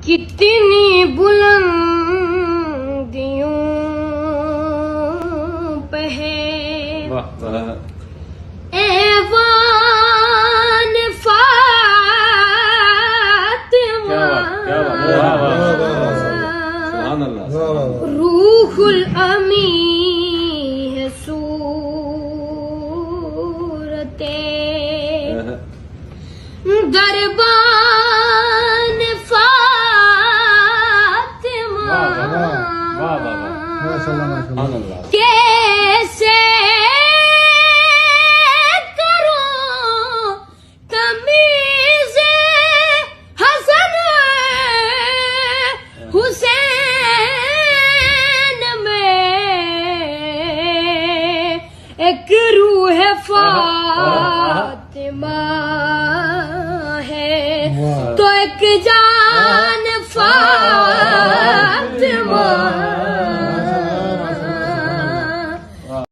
کتنی بلندیوں پہ ہے ایوان فاطمہ، روح الامی ہے صورت دربان فاطمہ،